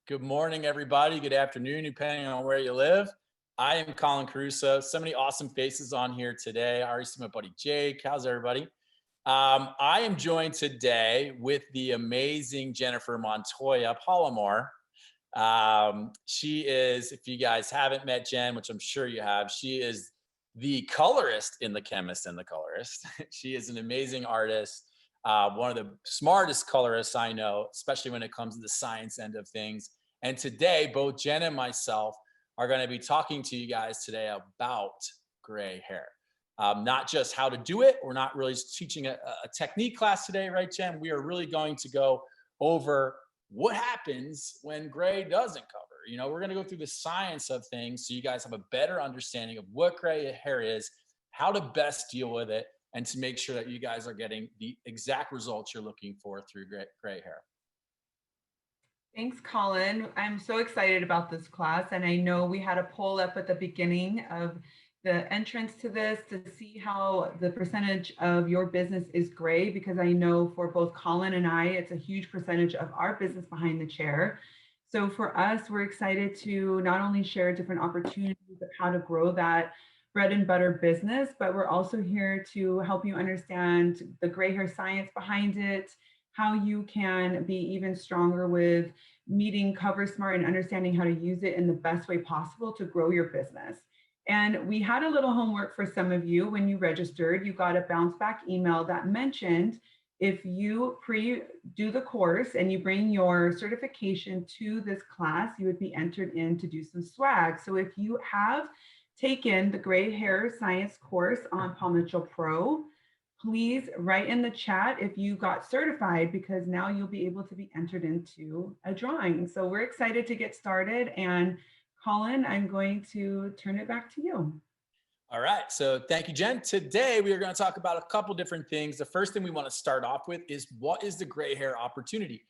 Good morning, everybody. Good afternoon, depending on where you live. I am Colin Caruso. So many awesome faces on here today. I already see my buddy Jake. How's everybody? I am joined today with the amazing Jennifer Montoya Palmore. She is, if you guys haven't met Jen, which I'm sure you have, she is the colorist in The Chemist and the Colorist. She is an amazing artist, one of the smartest colorists I know, especially when it comes to the science end of things. And today, both Jen and myself are going to be talking to you guys today about gray hair. Not just how to do it. We're not really teaching a technique class today, right, Jen? We are really going to go over what happens when gray doesn't cover. We're going to go through the science of things so you guys have a better understanding of what gray hair is, how to best deal with it, and to make sure that you guys are getting the exact results you're looking for through gray hair. Thanks, Colin. I'm so excited about this class, and I know we had a poll up at the beginning of the entrance to this to see how the percentage of your business is gray, because I know for both Colin and I, it's a huge percentage of our business behind the chair. So for us, we're excited to not only share different opportunities of how to grow that bread and butter business, but we're also here to help you understand the gray hair science behind it, how you can be even stronger with meeting CoverSmart and understanding how to use it in the best way possible to grow your business. And we had a little homework for some of you. When you registered, you got a bounce back email that mentioned if you do the course and you bring your certification to this class, you would be entered in to do some swag. So if you have taken the gray hair science course on Paul Mitchell Pro, please write in the chat if you got certified, because now you'll be able to be entered into a drawing. So we're excited to get started. And Colin, I'm going to turn it back to you. All right. So thank you, Jen. Today, we are going to talk about a couple different things. The first thing we want to start off with is what is the gray hair opportunity?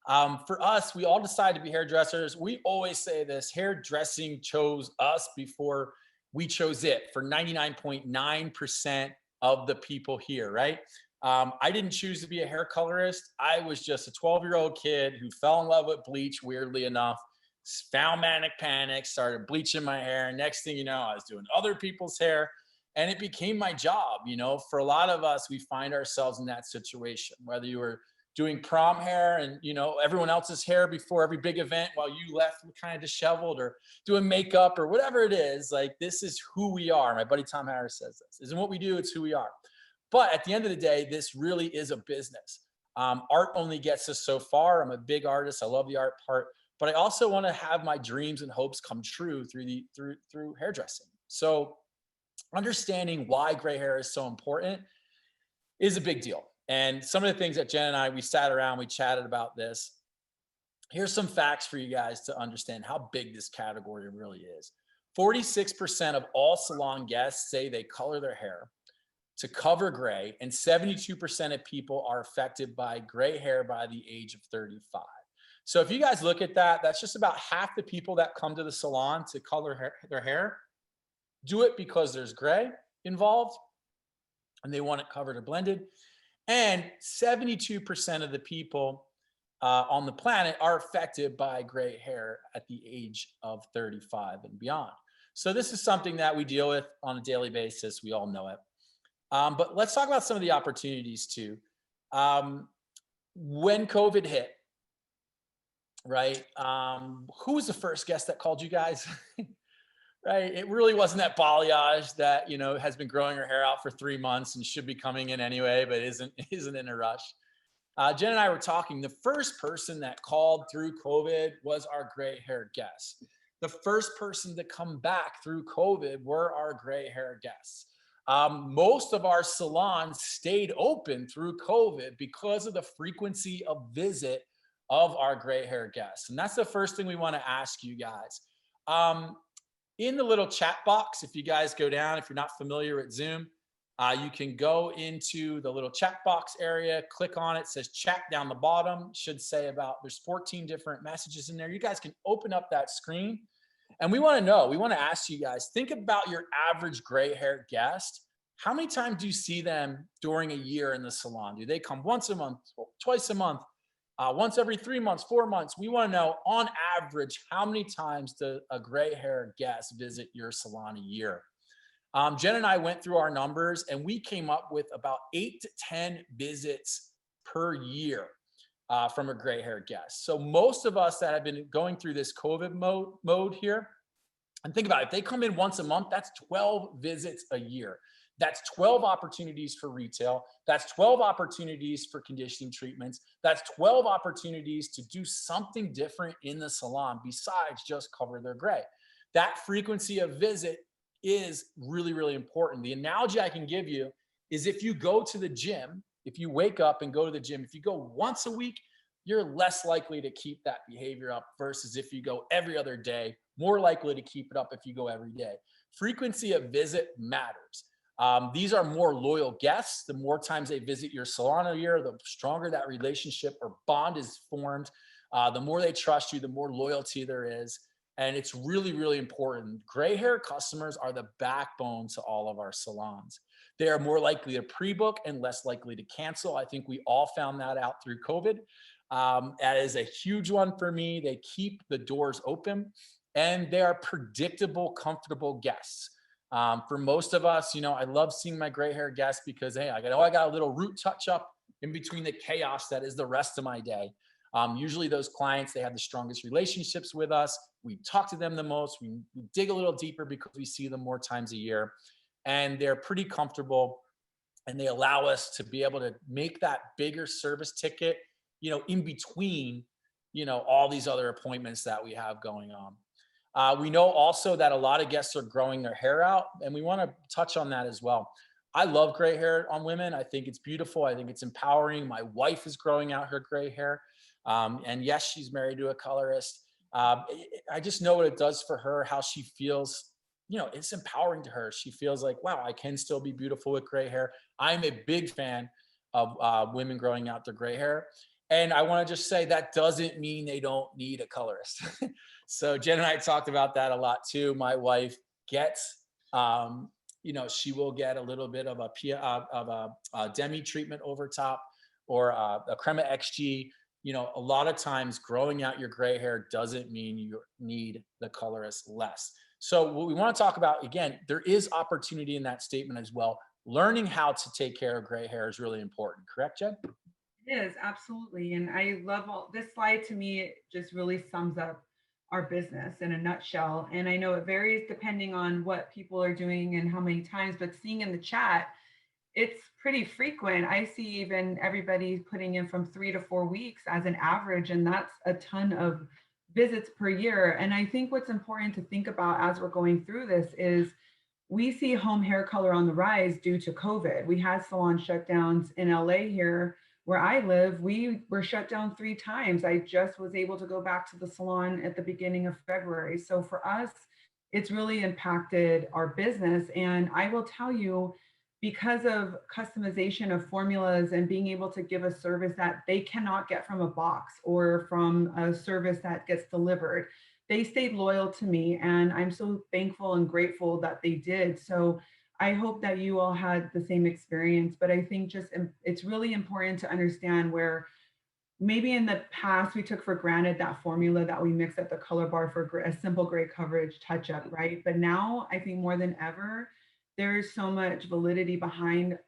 For us, we all decided to be hairdressers. We always say hairdressing chose us before we chose it for 99.9% of the people here, right? I didn't choose to be a hair colorist. I was just a 12-year-old kid who fell in love with bleach, weirdly enough, found manic panic, started bleaching my hair. Next thing you know, I was doing other people's hair, and it became my job. For a lot of us, we find ourselves in that situation, whether you were doing prom hair and, everyone else's hair before every big event while you left kind of disheveled, or doing makeup or whatever it is. Like, this is who we are. My buddy Tom Harris says this isn't what we do, it's who we are. But at the end of the day, this really is a business. Art only gets us so far. I'm a big artist. I love the art part, but I also want to have my dreams and hopes come true through hairdressing. So understanding why gray hair is so important is a big deal. And some of the things that Jen and I, we sat around, we chatted about this. Here's some facts for you guys to understand how big this category really is. 46% of all salon guests say they color their hair to cover gray, and 72% of people are affected by gray hair by the age of 35. So if you guys look at that, that's just about half the people that come to the salon to color their hair do it because there's gray involved and they want it covered or blended. And 72% of the people on the planet are affected by gray hair at the age of 35 and beyond. So this is something that we deal with on a daily basis. We all know it. But let's talk about some of the opportunities too. When COVID hit, right? Who was the first guest that called you guys? Right? It really wasn't that balayage that, has been growing her hair out for 3 months and should be coming in anyway, but isn't in a rush. Jen and I were talking. The first person that called through COVID was our gray hair guests. The first person to come back through COVID were our gray hair guests. Most of our salons stayed open through COVID because of the frequency of visit of our gray hair guests. And that's the first thing we want to ask you guys. In the little chat box, if you guys go down, if you're not familiar with Zoom, you can go into the little chat box area, click on it, says chat down the bottom, should say there's 14 different messages in there. You guys can open up that screen. And we want to ask you guys, think about your average gray hair guest. How many times do you see them during a year in the salon? Do they come once a month, twice a month? once every 3 months, 4 months. We want to know on average, how many times does a gray hair guest visit your salon a year? Jen and I went through our numbers and we came up with about 8 to 10 visits per year from a gray hair guest. So most of us that have been going through this COVID mode here, and think about it, if they come in once a month, that's 12 visits a year. That's 12 opportunities for retail. That's 12 opportunities for conditioning treatments. That's 12 opportunities to do something different in the salon besides just cover their gray. That frequency of visit is really, really important. The analogy I can give you is if you go to the gym, if you wake up and go to the gym, if you go once a week, you're less likely to keep that behavior up versus if you go every other day, more likely to keep it up if you go every day. Frequency of visit matters. These are more loyal guests. The more times they visit your salon a year, the stronger that relationship or bond is formed. The more they trust you, the more loyalty there is. And it's really, really important. Gray hair customers are the backbone to all of our salons. They are more likely to pre-book and less likely to cancel. I think we all found that out through COVID. That is a huge one for me. They keep the doors open and they are predictable, comfortable guests. For most of us, you know, I love seeing my gray hair guests because, hey, I got a little root touch up in between the chaos that is the rest of my day. Usually those clients, they have the strongest relationships with us. We talk to them the most. We dig a little deeper because we see them more times a year, and they're pretty comfortable, and they allow us to be able to make that bigger service ticket, you know, in between, you know, all these other appointments that we have going on. We know also that a lot of guests are growing their hair out, and we want to touch on that as well. I love gray hair on women. I think it's beautiful. I think it's empowering. My wife is growing out her gray hair. And yes, she's married to a colorist. I just know what it does for her, how she feels. You know, it's empowering to her. She feels like, wow, I can still be beautiful with gray hair. I'm a big fan of women growing out their gray hair. And I want to just say that doesn't mean they don't need a colorist. So Jen and I talked about that a lot too. My wife gets, you know, she will get a little bit of a demi treatment over top or a crema XG. You know, a lot of times growing out your gray hair doesn't mean you need the colorist less. So what we want to talk about, again, there is opportunity in that statement as well. Learning how to take care of gray hair is really important. Correct, Jen? It is, absolutely. And I love this slide. To me, it just really sums up our business in a nutshell. And I know it varies depending on what people are doing and how many times, but seeing in the chat, it's pretty frequent. I see even everybody putting in from 3 to 4 weeks as an average, and that's a ton of visits per year. And I think what's important to think about as we're going through this is we see home hair color on the rise due to COVID. We had salon shutdowns in LA here where I live. We were shut down 3 times. I just was able to go back to the salon at the beginning of February. So for us, it's really impacted our business. And I will tell you, because of customization of formulas and being able to give a service that they cannot get from a box or from a service that gets delivered, they stayed loyal to me. And I'm so thankful and grateful that they did. So I hope that you all had the same experience, but I think just it's really important to understand where maybe in the past we took for granted that formula that we mix at the color bar for a simple gray coverage touch up, right? But now I think more than ever, there is so much validity behind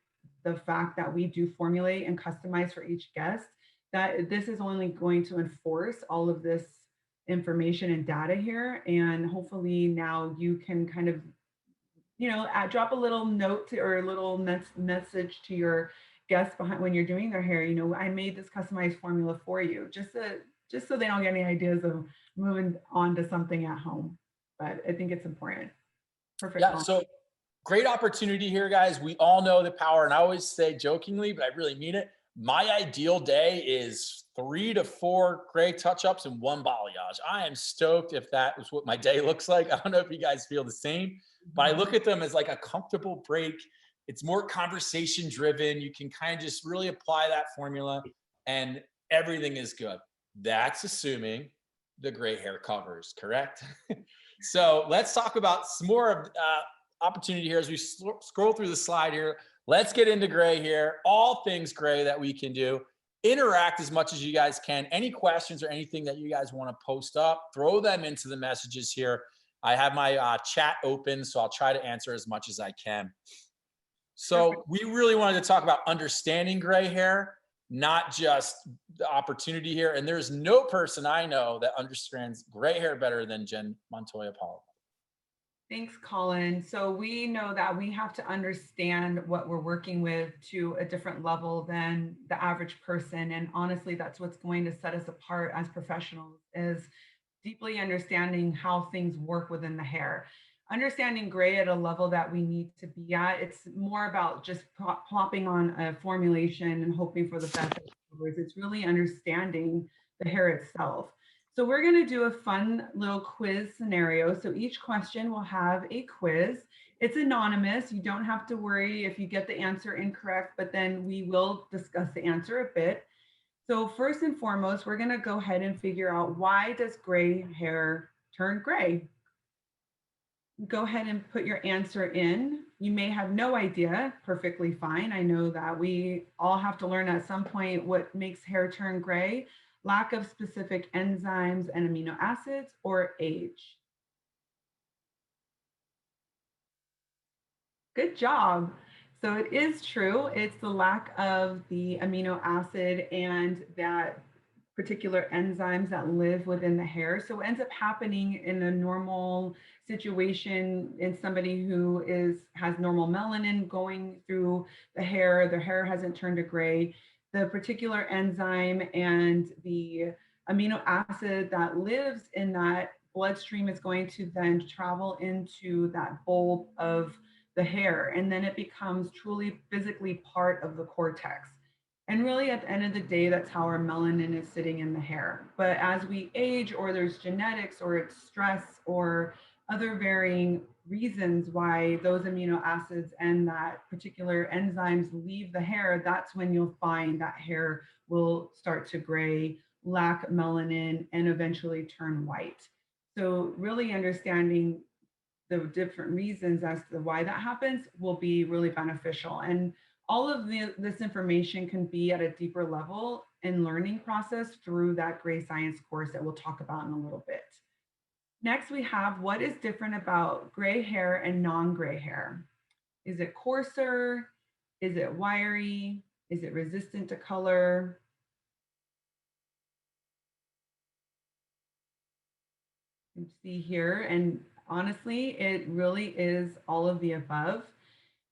the fact that we do formulate and customize for each guest that this is only going to enforce all of this information and data here. And hopefully now you can kind of, you know, drop a little note or a little message to your guests behind when you're doing their hair. You know, I made this customized formula for you, just so they don't get any ideas of moving on to something at home. But I think it's important. Perfect. Yeah. So great opportunity here, guys. We all know the power, and I always say jokingly, but I really mean it. My ideal day is 3 to 4 gray touch-ups and 1 balayage. I am stoked if that is what my day looks like. I don't know if you guys feel the same, but I look at them as like a comfortable break. It's more conversation driven. You can kind of just really apply that formula and everything is good. That's assuming the gray hair covers, correct? So let's talk about some more opportunity here as we scroll through the slide here. Let's get into gray here, all things gray that we can do. interact as much as you guys can. Any questions or anything that you guys want to post up, throw them into the messages here. I have my chat open, so I'll try to answer as much as I can. So we really wanted to talk about understanding gray hair, not just the opportunity here. And there's no person I know that understands gray hair better than Jenn Montoya Palmore. Thanks, Colin. So we know that we have to understand what we're working with to a different level than the average person. And honestly, that's what's going to set us apart as professionals, is deeply understanding how things work within the hair. Understanding gray at a level that we need to be at, it's more about just plopping on a formulation and hoping for the best. It's really understanding the hair itself. So we're going to do a fun little quiz scenario. So each question will have a quiz. It's anonymous. You don't have to worry if you get the answer incorrect, but then we will discuss the answer a bit. So first and foremost, we're going to go ahead and figure out, why does gray hair turn gray? Go ahead and put your answer in. You may have no idea, perfectly fine. I know that we all have to learn at some point what makes hair turn gray. Lack of specific enzymes and amino acids, or age. Good job. So it is true. It's the lack of the amino acid and that particular enzymes that live within the hair. So what ends up happening in a normal situation, in somebody who has normal melanin going through the hair, their hair hasn't turned to gray, the particular enzyme and the amino acid that lives in that bloodstream is going to then travel into that bulb of the hair, and then it becomes truly physically part of the cortex. And really, at the end of the day, that's how our melanin is sitting in the hair. But as we age, or there's genetics, or it's stress, or other varying reasons why those amino acids and that particular enzymes leave the hair, that's when you'll find that hair will start to gray, lack melanin, and eventually turn white. So really understanding the different reasons as to why that happens will be really beneficial. And all of this information can be at a deeper level in learning process through that gray science course that we'll talk about in a little bit. Next, we have, what is different about gray hair and non-gray hair? Is it coarser? Is it wiry? Is it resistant to color? You can see here, and honestly, it really is all of the above.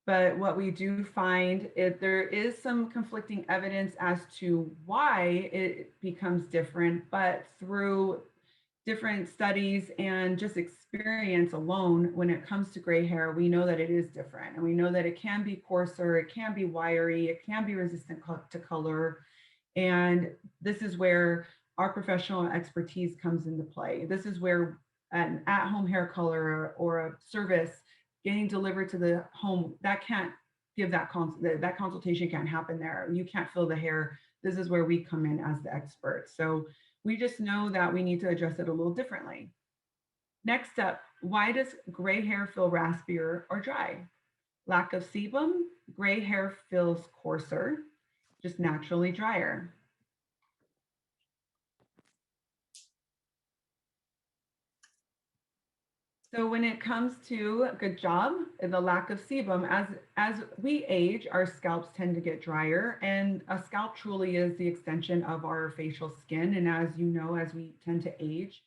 But what we do find is there is some conflicting evidence as to why it becomes different, but through different studies and just experience alone, when it comes to gray hair, we know that it is different. And we know that it can be coarser, it can be wiry, it can be resistant to color. And this is where our professional expertise comes into play. This is where an at-home hair color or a service getting delivered to the home, that can't give that consultation can't happen there. You can't feel the hair. This is where we come in as the experts. So we just know that we need to address it a little differently. Next up, why does gray hair feel raspier or dry? Lack of sebum, gray hair feels coarser, just naturally drier. So when it comes to, good job, the lack of sebum, as we age, our scalps tend to get drier, and a scalp truly is the extension of our facial skin. And as you know, as we tend to age,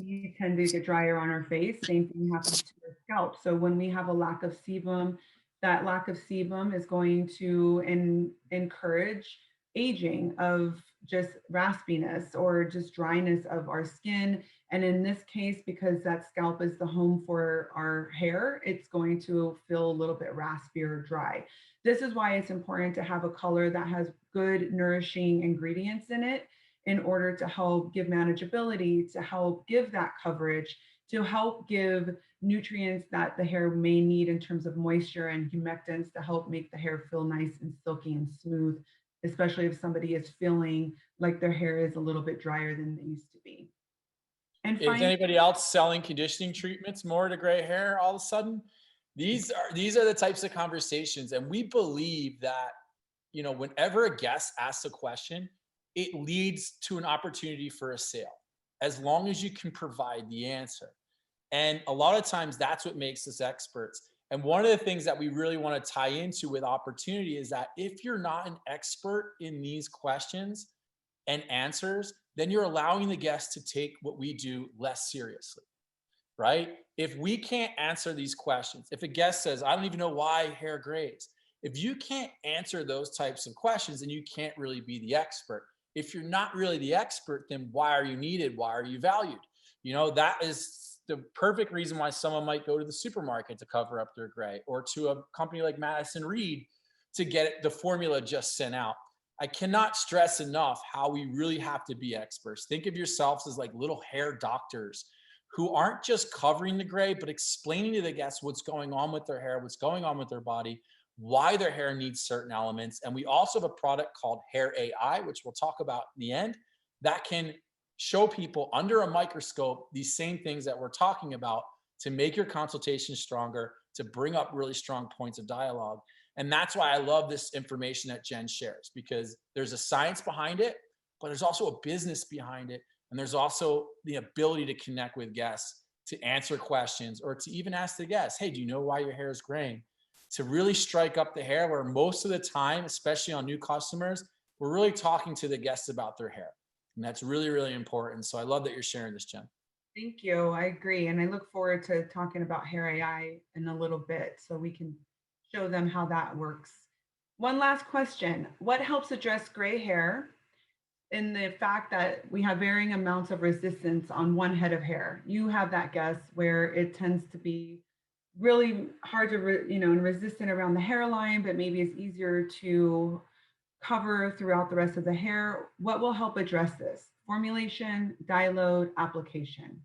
we tend to get drier on our face. Same thing happens to our scalp. So when we have a lack of sebum, that lack of sebum is going to encourage aging of just raspiness or just dryness of our skin. And in this case, because that scalp is the home for our hair, it's going to feel a little bit raspy or dry. This is why it's important to have a color that has good nourishing ingredients in it in order to help give manageability, to help give that coverage, to help give nutrients that the hair may need in terms of moisture and humectants to help make the hair feel nice and silky and smooth, especially if somebody is feeling like their hair is a little bit drier than it used to be. And is anybody else selling conditioning treatments more to gray hair all of a sudden? These are the types of conversations, and we believe that, you know, whenever a guest asks a question, it leads to an opportunity for a sale, as long as you can provide the answer. And a lot of times that's what makes us experts. And one of the things that we really want to tie into with opportunity is that if you're not an expert in these questions and answers, then you're allowing the guests to take what we do less seriously, right? If we can't answer these questions, if a guest says, I don't even know why hair grays, if you can't answer those types of questions, then you can't really be the expert. If you're not really the expert, then why are you needed? Why are you valued? You know, that is the perfect reason why someone might go to the supermarket to cover up their gray, or to a company like Madison Reed to get the formula just sent out. I cannot stress enough how we really have to be experts. Think of yourselves as like little hair doctors who aren't just covering the gray, but explaining to the guests what's going on with their hair, what's going on with their body, why their hair needs certain elements. And we also have a product called Hair AI, which we'll talk about in the end, that can show people under a microscope these same things that we're talking about to make your consultation stronger, to bring up really strong points of dialogue. And that's why I love this information that Jenn shares, because there's a science behind it, but there's also a business behind it. And there's also the ability to connect with guests, to answer questions, or to even ask the guests, hey, do you know why your hair is graying? To really strike up the hair, where most of the time, especially on new customers, we're really talking to the guests about their hair. And that's really, really important. So I love that you're sharing this, Jenn. Thank you. I agree. And I look forward to talking about Hair AI in a little bit so we can show them how that works. One last question. What helps address gray hair in the fact that we have varying amounts of resistance on one head of hair? You have that guess where it tends to be really hard to, and resistant around the hairline, but maybe it's easier to cover throughout the rest of the hair. What will help address this? Formulation, dye load, application.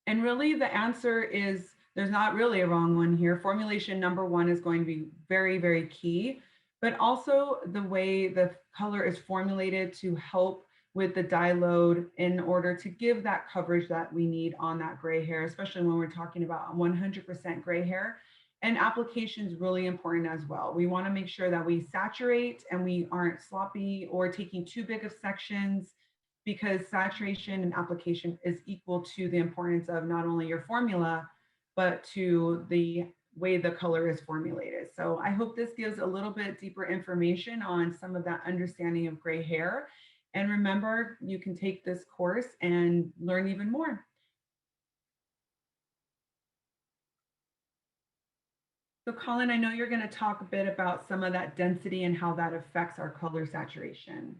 And really the answer is there's not really a wrong one here. Formulation number one is going to be very, very key, but also the way the color is formulated to help with the dye load in order to give that coverage that we need on that gray hair, especially when we're talking about 100% gray hair. And application is really important as well. We want to make sure that we saturate and we aren't sloppy or taking too big of sections, because saturation and application is equal to the importance of not only your formula, but to the way the color is formulated. So I hope this gives a little bit deeper information on some of that understanding of gray hair. And remember, you can take this course and learn even more. So Colin, I know you're going to talk a bit about some of that density and how that affects our color saturation.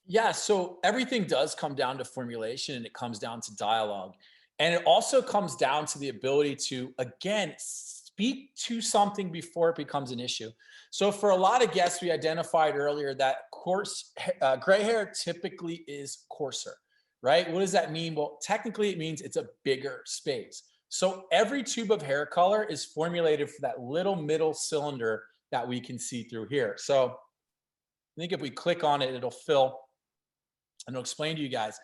Yeah, so everything does come down to formulation, and it comes down to dialogue. And it also comes down to the ability to, again, speak to something before it becomes an issue. So for a lot of guests, we identified earlier that gray hair typically is coarser, right? What does that mean? Well, technically it means it's a bigger space. So every tube of hair color is formulated for that little middle cylinder that we can see through here. So I think if we click on it, it'll fill, and it'll explain to you guys.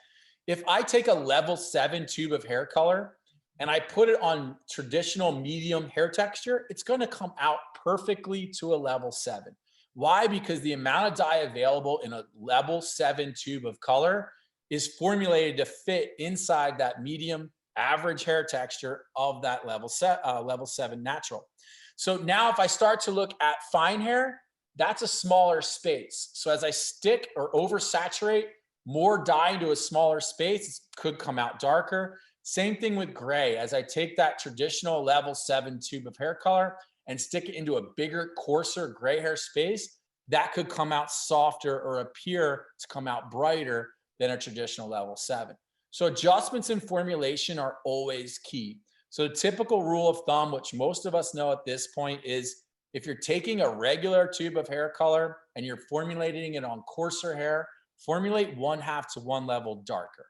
If I take a level 7 tube of hair color and I put it on traditional medium hair texture, it's going to come out perfectly to a level 7. Why? Because the amount of dye available in a level 7 tube of color is formulated to fit inside that medium average hair texture of that level 7 natural. So now if I start to look at fine hair, that's a smaller space. So as I stick or oversaturate more dye into a smaller space, it could come out darker. Same thing with gray. As I take that traditional level 7 tube of hair color and stick it into a bigger, coarser gray hair space, that could come out softer or appear to come out brighter than a traditional level 7. So adjustments in formulation are always key. So the typical rule of thumb, which most of us know at this point, is if you're taking a regular tube of hair color and you're formulating it on coarser hair, formulate 1/2 to 1 level darker.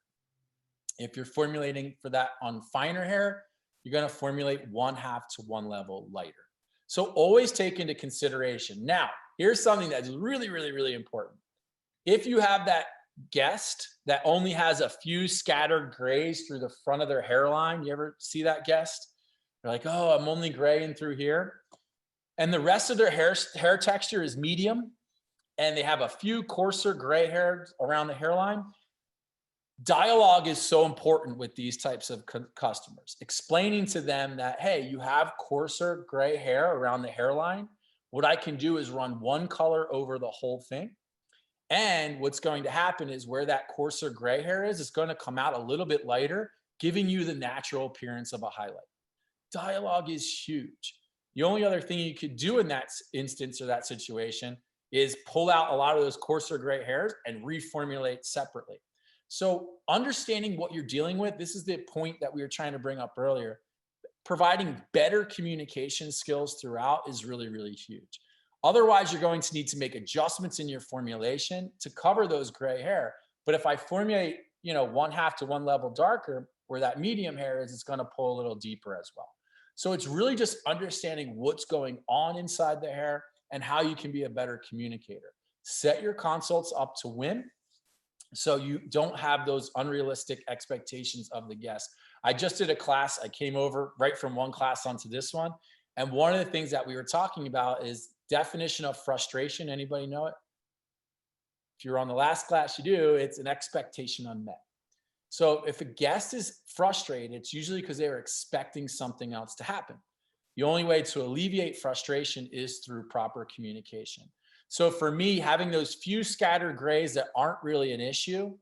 If you're formulating for that on finer hair, you're going to formulate 1/2 to 1 level lighter. So always take into consideration. Now, here's something that's really, really, really important. If you have that guest that only has a few scattered grays through the front of their hairline, you ever see that guest? They're like, oh, I'm only graying through here. And the rest of their hair texture is medium, and they have a few coarser gray hairs around the hairline, dialogue is so important with these types of customers, explaining to them that, hey, you have coarser gray hair around the hairline. What I can do is run one color over the whole thing. And what's going to happen is where that coarser gray hair is, it's going to come out a little bit lighter, giving you the natural appearance of a highlight. Dialogue is huge. The only other thing you could do in that instance or that situation is pull out a lot of those coarser gray hairs and reformulate separately. So understanding what you're dealing with, this is the point that we were trying to bring up earlier. Providing better communication skills throughout is really, really huge. Otherwise, you're going to need to make adjustments in your formulation to cover those gray hair. But if I formulate, 1/2 to 1 level darker where that medium hair is, it's going to pull a little deeper as well. So it's really just understanding what's going on inside the hair and how you can be a better communicator. Set your consults up to win so you don't have those unrealistic expectations of the guest. I just did a class. I came over right from one class onto this one. And one of the things that we were talking about is definition of frustration. Anybody know it? If you're on the last class, you do. It's an expectation unmet. So if a guest is frustrated, it's usually because they were expecting something else to happen. The only way to alleviate frustration is through proper communication. So for me, having those few scattered grays that aren't really an issue,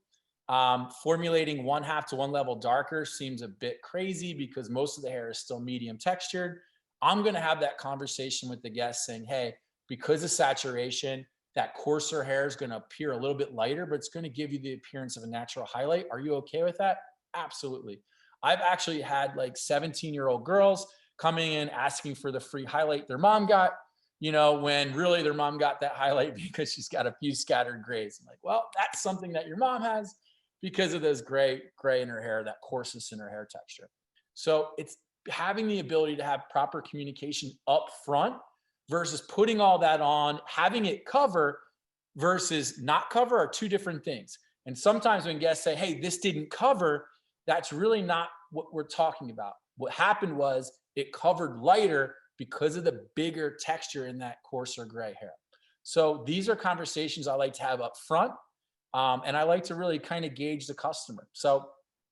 formulating 1/2 to 1 level darker seems a bit crazy because most of the hair is still medium textured. I'm going to have that conversation with the guest saying, hey, because of saturation, that coarser hair is going to appear a little bit lighter, but it's going to give you the appearance of a natural highlight. Are you okay with that? Absolutely. I've actually had like 17-year-old girls coming in asking for the free highlight their mom got, when really their mom got that highlight because she's got a few scattered grays. I'm like, well, that's something that your mom has because of this gray in her hair, that coarseness in her hair texture. So it's having the ability to have proper communication up front versus putting all that on, having it cover versus not cover are two different things. And sometimes when guests say, hey, this didn't cover, that's really not what we're talking about. What happened was it covered lighter because of the bigger texture in that coarser gray hair. So these are conversations I like to have up front. And I like to really kind of gauge the customer. So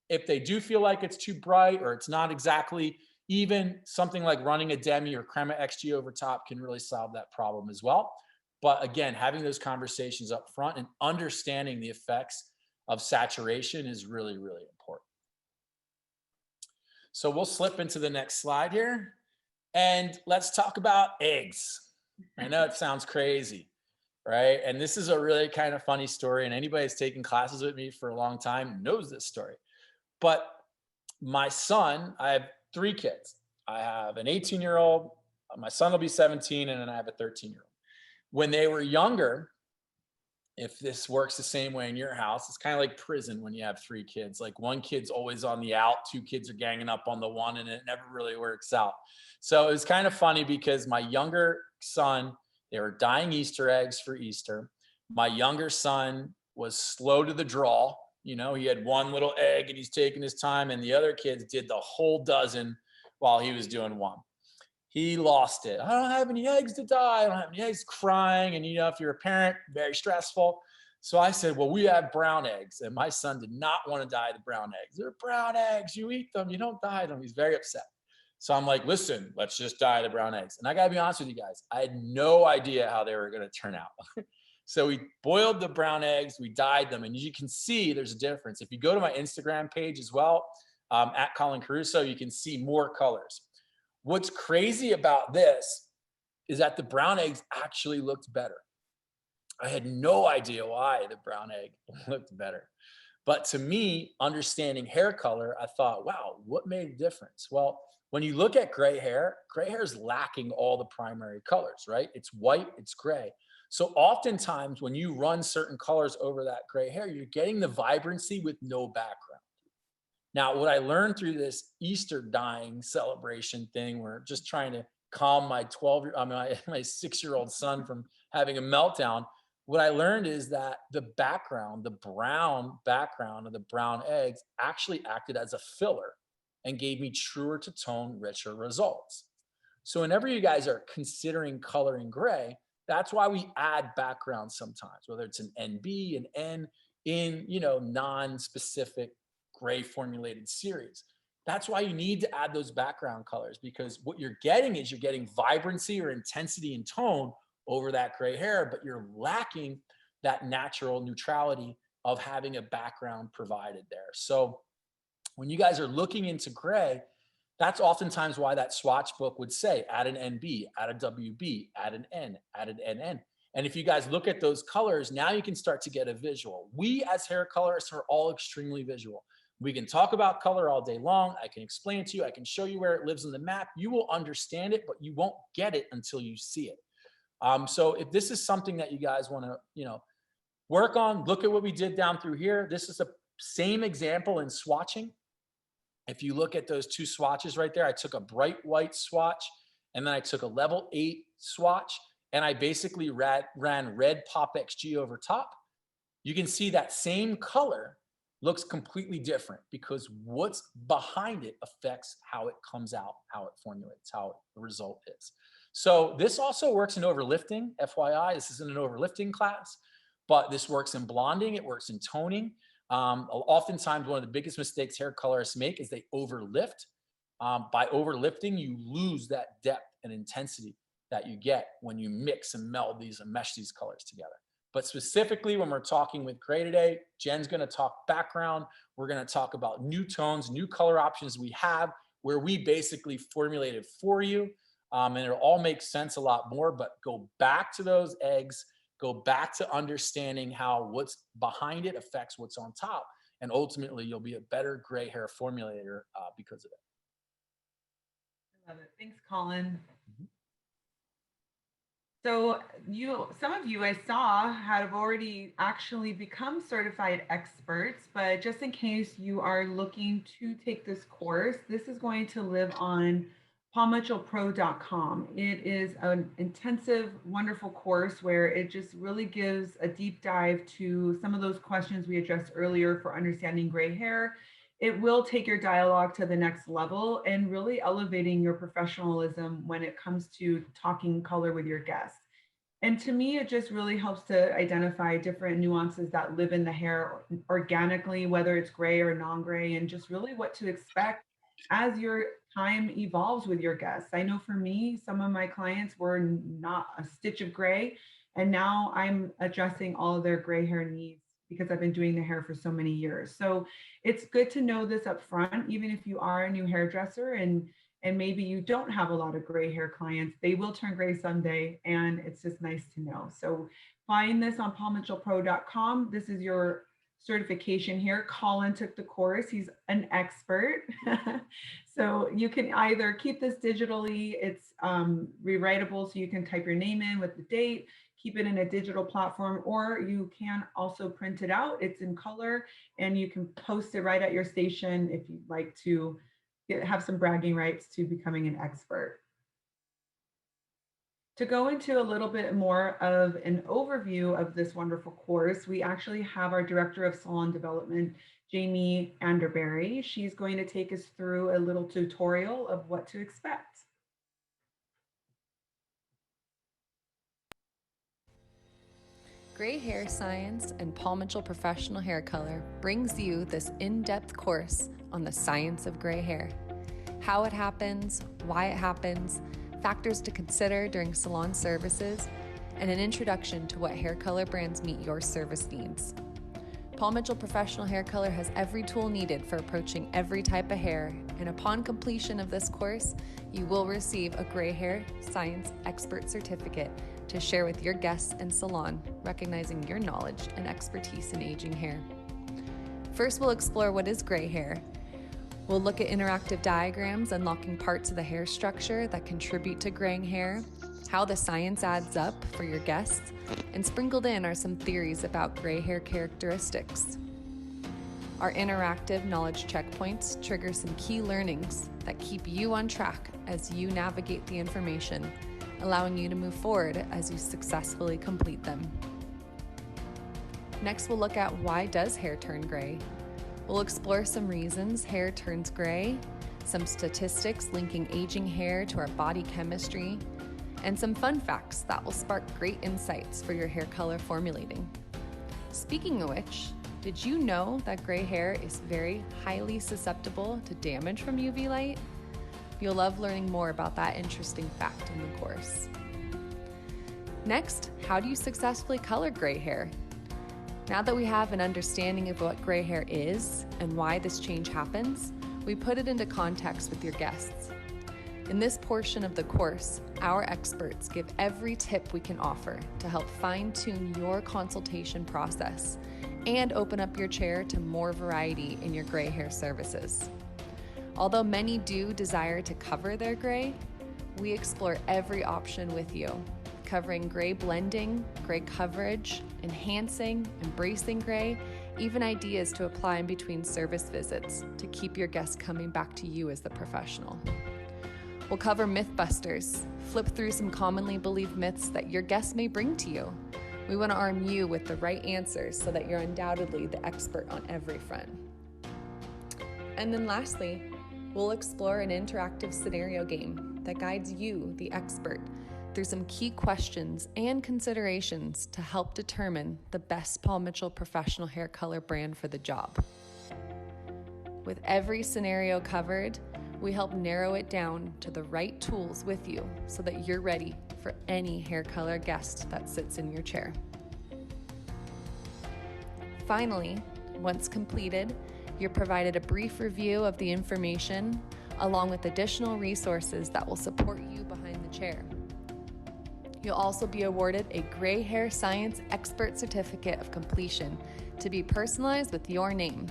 if they do feel like it's too bright or it's not exactly even, something like running a demi or crema XG over top can really solve that problem as well. But again, having those conversations up front and understanding the effects of saturation is really, really important. So we'll slip into the next slide here and let's talk about eggs. I know it sounds crazy, right? And this is a really kind of funny story, and anybody that's taken classes with me for a long time knows this story. But my son, I have 3 kids. I have an 18-year-old, my son will be 17, and then I have a 13-year-old. When they were younger, if this works the same way in your house, it's kind of like prison when you have 3 kids. Like one kid's always on the out, 2 kids are ganging up on the one, and it never really works out. So it was kind of funny because my younger son, they were dyeing Easter eggs for Easter. My younger son was slow to the draw. He had one little egg and he's taking his time, and the other kids did the whole dozen while he was doing one. He lost it. I don't have any eggs to dye. I don't have any eggs, crying. And if you're a parent, very stressful. So I said, well, we have brown eggs. And my son did not want to dye the brown eggs. They're brown eggs. You eat them. You don't dye them. He's very upset. So I'm like, listen, let's just dye the brown eggs. And I got to be honest with you guys, I had no idea how they were going to turn out. So we boiled the brown eggs, we dyed them, and you can see there's a difference. If you go to my Instagram page as well, at Colin Caruso, you can see more colors. What's crazy about this is that the brown eggs actually looked better. I had no idea why the brown egg looked better. But to me, understanding hair color, I thought, wow, what made a difference? Well, when you look at gray hair is lacking all the primary colors, right? It's white, it's gray. So oftentimes when you run certain colors over that gray hair, you're getting the vibrancy with no background. Now, what I learned through this Easter dyeing celebration thing, we're just trying to calm my 6-year-old son from having a meltdown. What I learned is that the background, the brown background of the brown eggs actually acted as a filler and gave me truer to tone, richer results. So whenever you guys are considering coloring gray, That's why we add background sometimes, whether it's an NB, an N in, non-specific gray formulated series. That's why you need to add those background colors, because what you're getting is you're getting vibrancy or intensity and tone over that gray hair, but you're lacking that natural neutrality of having a background provided there. So when you guys are looking into gray, that's oftentimes why that swatch book would say add an NB, add a WB, add an N, add an NN. And if you guys look at those colors, now you can start to get a visual. We as hair colorists are all extremely visual. We can talk about color all day long. I can explain it to you. I can show you where it lives on the map. You will understand it, but you won't get it until you see it. So if this is something that you guys want to, work on, look at what we did down through here. This is the same example in swatching. If you look at those two swatches right there, I took a bright white swatch and then I took a level 8 swatch and I basically ran red pop XG over top. You can see that same color looks completely different because what's behind it affects how it comes out, how it formulates, how the result is. So this also works in overlifting, FYI. This isn't an overlifting class, but this works in blonding. It works in toning. Oftentimes, one of the biggest mistakes hair colorists make is they overlift. By overlifting, you lose that depth and intensity that you get when you mix and meld these and mesh these colors together. But specifically, when we're talking with gray today, Jen's going to talk background. We're going to talk about new tones, new color options we have, where we basically formulated for you. And it'll all make sense a lot more, but go back to those eggs. Go back to understanding how what's behind it affects what's on top. And ultimately, you'll be a better gray hair formulator because of it. I love it. Thanks, Colin. So some of you I saw have already actually become certified experts, but just in case you are looking to take this course, this is going to live on palmmitchellpro.com. It is an intensive, wonderful course where it just really gives a deep dive to some of those questions we addressed earlier for understanding gray hair. It will take your dialogue to the next level and really elevating your professionalism when it comes to talking color with your guests. And to me, it just really helps to identify different nuances that live in the hair organically, whether it's gray or non-gray, and just really what to expect as your time evolves with your guests. I know for me, some of my clients were not a stitch of gray, and now I'm addressing all of their gray hair needs because I've been doing the hair for so many years. So it's good to know this up front, even if you are a new hairdresser and maybe you don't have a lot of gray hair clients, they will turn gray someday, and it's just nice to know. So find this on palmmitchellpro.com. This is your certification here. Colin took the course. He's an expert. So you can either keep this digitally, it's rewritable, so you can type your name in with the date, keep it in a digital platform, or you can also print it out. It's in color and you can post it right at your station if you'd like to have some bragging rights to becoming an expert. To go into a little bit more of an overview of this wonderful course, we actually have our Director of Salon Development, Jamie Anderberry. She's going to take us through a little tutorial of what to expect. Gray Hair Science and Paul Mitchell Professional Hair Color brings you this in-depth course on the science of gray hair, how it happens, why it happens, factors to consider during salon services, and an introduction to what hair color brands meet your service needs. Paul Mitchell Professional Hair Color has every tool needed for approaching every type of hair, and upon completion of this course, you will receive a Gray Hair Science Expert Certificate to share with your guests and salon, recognizing your knowledge and expertise in aging hair. First, we'll explore what is gray hair. We'll look at interactive diagrams unlocking parts of the hair structure that contribute to graying hair, how the science adds up for your guests, and sprinkled in are some theories about gray hair characteristics. Our interactive knowledge checkpoints trigger some key learnings that keep you on track as you navigate the information, allowing you to move forward as you successfully complete them. Next, we'll look at why does hair turn gray? We'll explore some reasons hair turns gray, some statistics linking aging hair to our body chemistry, and some fun facts that will spark great insights for your hair color formulating. Speaking of which, did you know that gray hair is very highly susceptible to damage from UV light? You'll love learning more about that interesting fact in the course. Next, how do you successfully color gray hair? Now that we have an understanding of what gray hair is and why this change happens, we put it into context with your guests. In this portion of the course, our experts give every tip we can offer to help fine-tune your consultation process and open up your chair to more variety in your gray hair services. Although many do desire to cover their gray, we explore every option with you, covering gray blending, gray coverage, enhancing, embracing gray, even ideas to apply in between service visits to keep your guests coming back to you as the professional. We'll cover Mythbusters, flip through some commonly believed myths that your guests may bring to you. We want to arm you with the right answers so that you're undoubtedly the expert on every front. And then lastly, we'll explore an interactive scenario game that guides you, the expert, through some key questions and considerations to help determine the best Paul Mitchell professional hair color brand for the job. With every scenario covered, we help narrow it down to the right tools with you so that you're ready for any hair color guest that sits in your chair. Finally, once completed, you're provided a brief review of the information along with additional resources that will support you behind the chair. You'll also be awarded a Gray Hair Science Expert Certificate of Completion to be personalized with your name,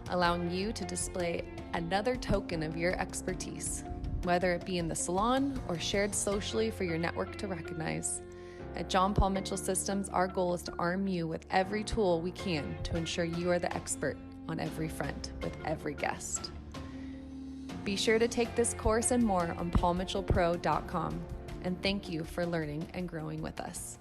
allowing you to display another token of your expertise, whether it be in the salon or shared socially for your network to recognize. At John Paul Mitchell Systems, our goal is to arm you with every tool we can to ensure you are the expert on every front with every guest. Be sure to take this course and more on paulmitchellpro.com, and thank you for learning and growing with us.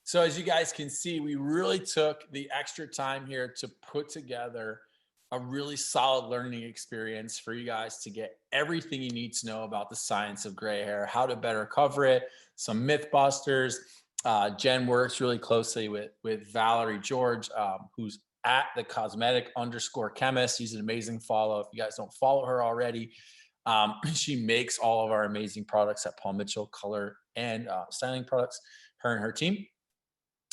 So as you guys can see, we really took the extra time here to put together a really solid learning experience for you guys to get everything you need to know about the science of gray hair, how to better cover it, some myth busters. Jen works really closely with Valerie George, who's at the cosmetic_chemist. She's an amazing follow. If you guys don't follow her already, she makes all of our amazing products at Paul Mitchell, color and styling products, her and her team.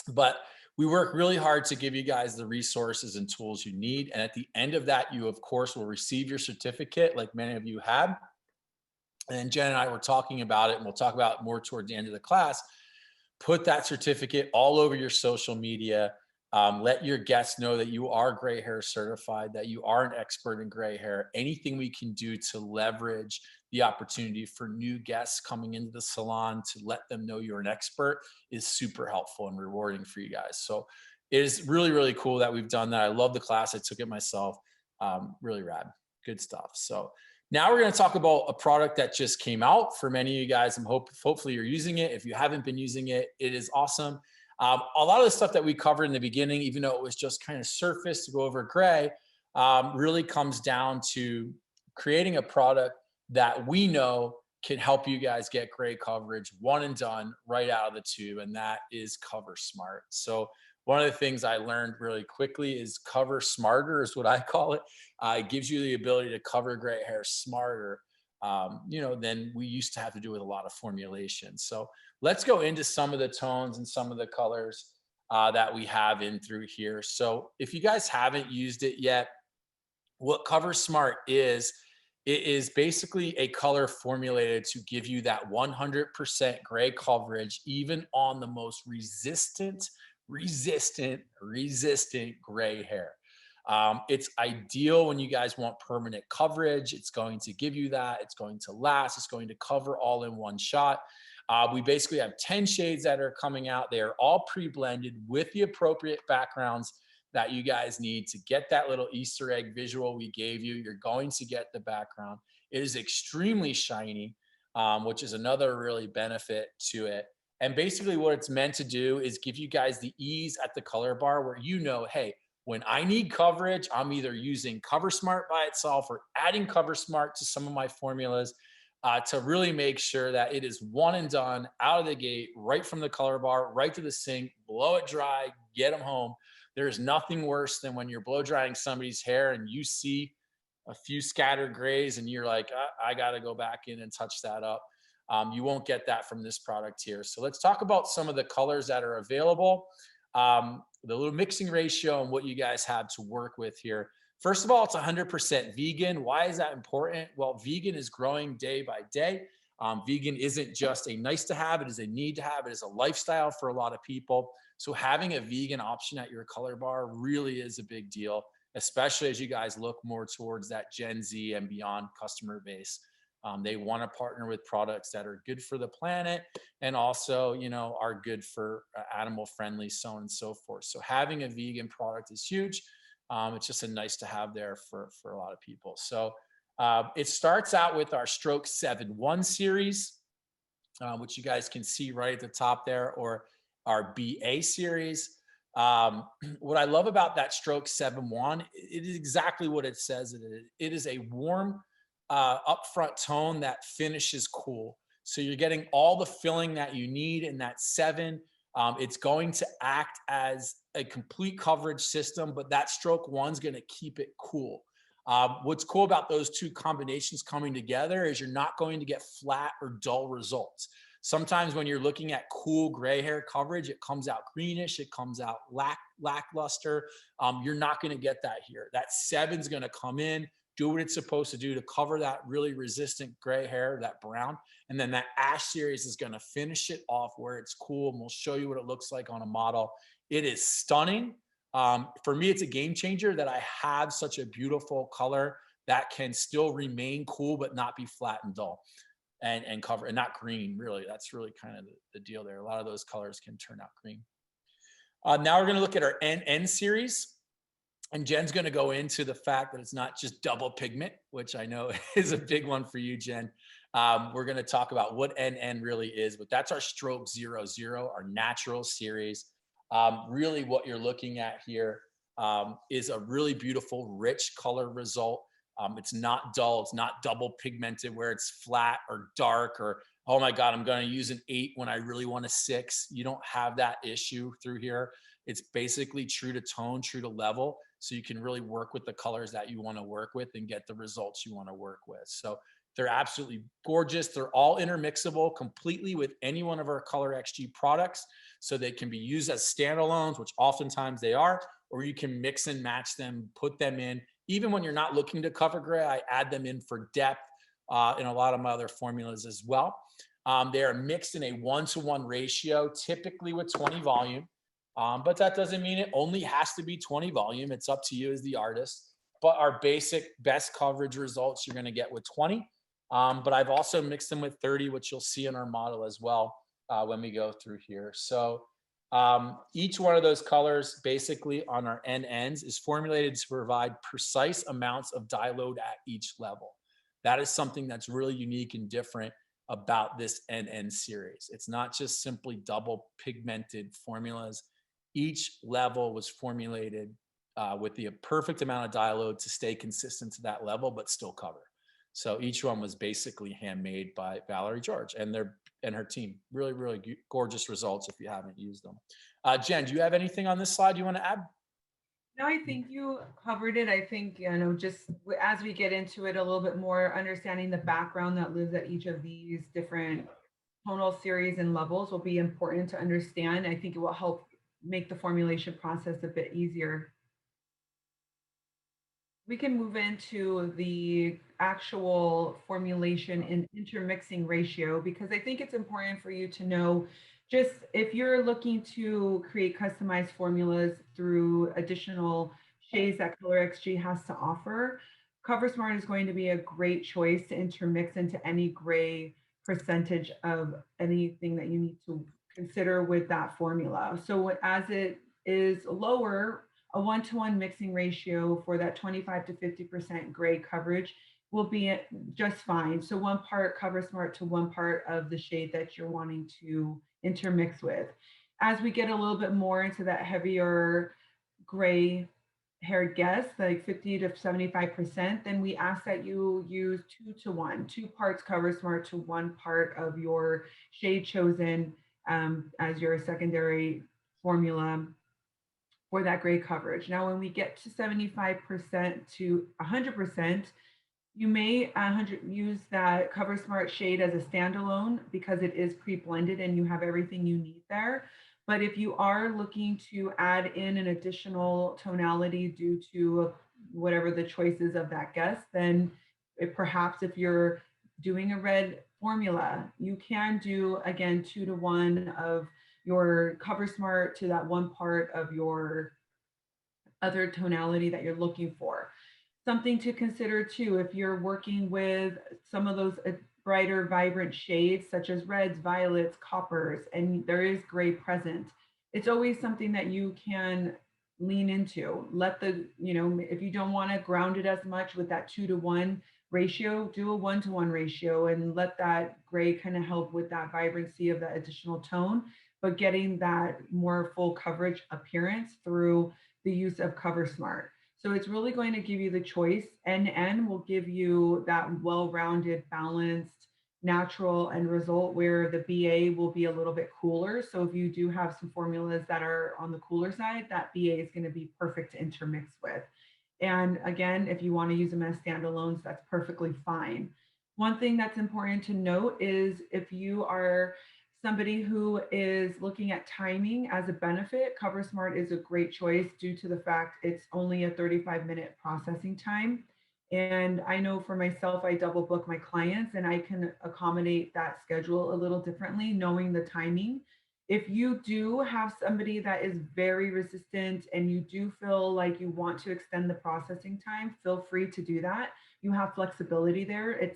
But we work really hard to give you guys the resources and tools you need. And at the end of that, you, of course, will receive your certificate like many of you have. And Jen and I were talking about it, and we'll talk about it more toward the end of the class. Put that certificate all over your social media. Let your guests know that you are gray hair certified, that you are an expert in gray hair. Anything we can do to leverage the opportunity for new guests coming into the salon to let them know you're an expert is super helpful and rewarding for you guys. So it is really, really cool that we've done that. I love the class. I took it myself. Really rad. Good stuff. So now we're going to talk about a product that just came out for many of you guys. Hopefully you're using it. If you haven't been using it, it is awesome. A lot of the stuff that we covered in the beginning, even though it was just kind of surface to go over gray, really comes down to creating a product that we know can help you guys get gray coverage, one and done, right out of the tube, and that is CoverSmart. So one of the things I learned really quickly is Cover Smarter is what I call it. It gives you the ability to cover gray hair smarter, than we used to have to do with a lot of formulation. So let's go into some of the tones and some of the colors that we have in through here. So if you guys haven't used it yet, what CoverSmart is, it is basically a color formulated to give you that 100% gray coverage, even on the most resistant gray hair. It's ideal when you guys want permanent coverage. It's going to give you that. It's going to last. It's going to cover all in one shot. We basically have 10 shades that are coming out. They are all pre-blended with the appropriate backgrounds that you guys need to get that little Easter egg visual we gave you. You're going to get the background. It is extremely shiny, which is another really benefit to it. And basically what it's meant to do is give you guys the ease at the color bar where hey, When I need coverage, I'm either using CoverSmart by itself or adding CoverSmart to some of my formulas to really make sure that it is one and done out of the gate, right from the color bar, right to the sink, blow it dry, get them home. There's nothing worse than when you're blow drying somebody's hair and you see a few scattered grays and you're like, I got to go back in and touch that up. You won't get that from this product here. So let's talk about some of the colors that are available, the little mixing ratio and what you guys have to work with here. First of all, it's 100% vegan. Why is that important? Well, vegan is growing day by day. Vegan isn't just a nice to have, it is a need to have, it is a lifestyle for a lot of people. So having a vegan option at your color bar really is a big deal, especially as you guys look more towards that Gen Z and beyond customer base. They want to partner with products that are good for the planet and also, you know, are good for animal friendly, so on and so forth. So having a vegan product is huge. It's just a nice to have there for a lot of people. So it starts out with our Stroke 7-1 series, which you guys can see right at the top there, or our BA series. What I love about that Stroke 7-1, it is exactly what it says. It is a warm, upfront tone that finishes cool. So you're getting all the filling that you need in that 7. It's going to act as a complete coverage system, but that Stroke 1 is going to keep it cool. What's cool about those two combinations coming together is you're not going to get flat or dull results. Sometimes when you're looking at cool gray hair coverage, it comes out greenish, it comes out lackluster. You're not going to get that here. That 7 is going to come in, do what it's supposed to do to cover that really resistant gray hair, that brown. And then that Ash series is going to finish it off where it's cool. And we'll show you what it looks like on a model. It is stunning. For me, it's a game changer that I have such a beautiful color that can still remain cool, but not be flat and dull and cover, and not green, really. That's really kind of the deal there. A lot of those colors can turn out green. Now we're going to look at our NN series. And Jen's going to go into the fact that it's not just double pigment, which I know is a big one for you, Jen. We're going to talk about what NN really is, but that's our Stroke 0-0, our natural series. Really what you're looking at here is a really beautiful, rich color result. It's not dull. It's not double pigmented where it's flat or dark or, oh my God, I'm going to use an 8 when I really want a 6. You don't have that issue through here. It's basically true to tone, true to level. So you can really work with the colors that you want to work with and get the results you want to work with. So they're absolutely gorgeous. They're all intermixable completely with any one of our Color XG products. So they can be used as standalones, which oftentimes they are, or you can mix and match them, put them in. Even when you're not looking to cover gray, I add them in for depth in a lot of my other formulas as well. They are mixed in a 1-to-1 ratio, typically with 20 volume. But that doesn't mean it only has to be 20 volume. It's up to you as the artist. But our basic best coverage results you're going to get with 20. But I've also mixed them with 30, which you'll see in our model as well when we go through here. So each one of those colors basically on our NNs is formulated to provide precise amounts of dye load at each level. That is something that's really unique and different about this NN series. It's not just simply double pigmented formulas. Each level was formulated with the perfect amount of dye load to stay consistent to that level, but still cover. So each one was basically handmade by Valerie George and her team. Really, really gorgeous results if you haven't used them. Jen, do you have anything on this slide you want to add? No, I think you covered it. I think, you know, just as we get into it a little bit more, understanding the background that lives at each of these different tonal series and levels will be important to understand. I think it will help make the formulation process a bit easier. We can move into the actual formulation and intermixing ratio, because I think it's important for you to know, just if you're looking to create customized formulas through additional shades that Color XG has to offer, CoverSmart is going to be a great choice to intermix into any gray percentage of anything that you need to consider with that formula. So as it is lower, a 1-to-1 mixing ratio for that 25 to 50% gray coverage will be just fine. So 1 part CoverSmart to 1 part of the shade that you're wanting to intermix with. As we get a little bit more into that heavier gray hair guests, like 50 to 75%, then we ask that you use 2 to 1, 2 parts CoverSmart to 1 part of your shade chosen as your secondary formula for that gray coverage. Now, when we get to 75% to 100%, you may use that CoverSmart shade as a standalone because it is pre-blended and you have everything you need there. But if you are looking to add in an additional tonality due to whatever the choices of that guest, then perhaps if you're doing a red formula, you can do, again, 2 to 1 of your CoverSmart to that 1 part of your other tonality that you're looking for. Something to consider too, if you're working with some of those brighter, vibrant shades, such as reds, violets, coppers, and there is gray present, it's always something that you can lean into. Let the, if you don't want to ground it as much with that 2 to 1 ratio, do a 1 to 1 ratio and let that gray kind of help with that vibrancy of that additional tone, but getting that more full coverage appearance through the use of CoverSmart. So it's really going to give you the choice. NN will give you that well-rounded, balanced, natural end result, where the BA will be a little bit cooler. So if you do have some formulas that are on the cooler side, that BA is going to be perfect to intermix with. And again, if you want to use them as standalones, that's perfectly fine. One thing that's important to note is if you are somebody who is looking at timing as a benefit, CoverSmart is a great choice due to the fact it's only a 35-minute processing time. And I know for myself, I double book my clients and I can accommodate that schedule a little differently, knowing the timing. If you do have somebody that is very resistant and you do feel like you want to extend the processing time, feel free to do that. You have flexibility there.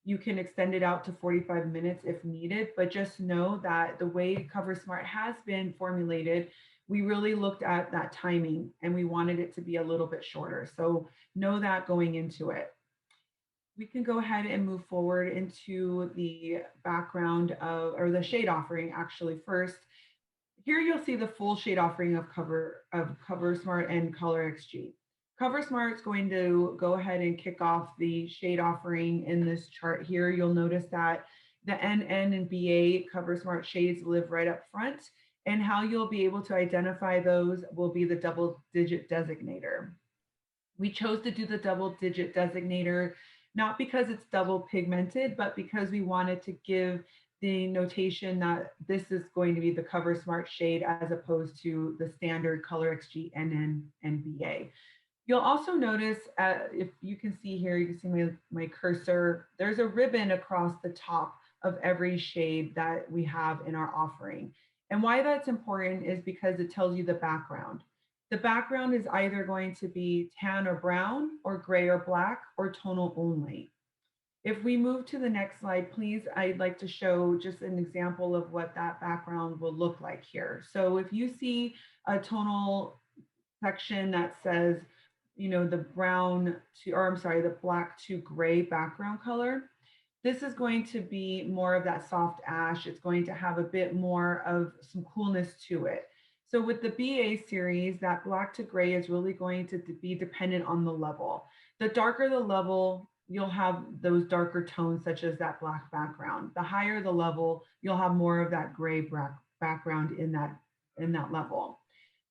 You can extend it out to 45 minutes if needed, but just know that the way CoverSmart has been formulated, we really looked at that timing and we wanted it to be a little bit shorter. So know that going into it. We can go ahead and move forward into the background of, or the shade offering actually first. Here you'll see the full shade offering of CoverSmart and Color XG. CoverSmart is going to go ahead and kick off the shade offering in this chart here. You'll notice that the NN and BA CoverSmart shades live right up front, and how you'll be able to identify those will be the double-digit designator. We chose to do the double-digit designator not because it's double pigmented, but because we wanted to give the notation that this is going to be the CoverSmart shade as opposed to the standard Color XG NN and BA. You'll also notice, if you can see here, you can see my cursor, there's a ribbon across the top of every shade that we have in our offering. And why that's important is because it tells you the background. The background is either going to be tan or brown, or gray or black, or tonal only. If we move to the next slide, please, I'd like to show just an example of what that background will look like here. So if you see a tonal section that says, the black to gray background color, this is going to be more of that soft ash. It's going to have a bit more of some coolness to it. So with the BA series, that black to gray is really going to be dependent on the level. The darker the level, you'll have those darker tones such as that black background. The higher the level, you'll have more of that gray background in that level.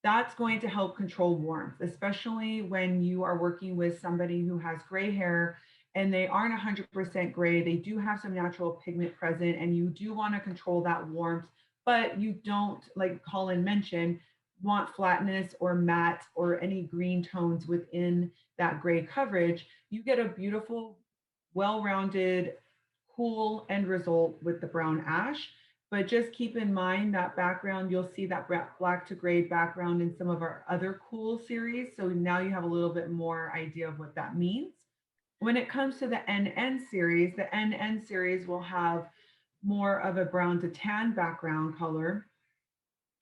That's going to help control warmth, especially when you are working with somebody who has gray hair and they aren't 100% gray. They do have some natural pigment present, and you do want to control that warmth, but you don't, like Colin mentioned, want flatness or matte or any green tones within that gray coverage. You get a beautiful, well-rounded, cool end result with the brown ash. But just keep in mind that background, you'll see that black to gray background in some of our other cool series. So now you have a little bit more idea of what that means. When it comes to the NN series, the NN series will have more of a brown to tan background color.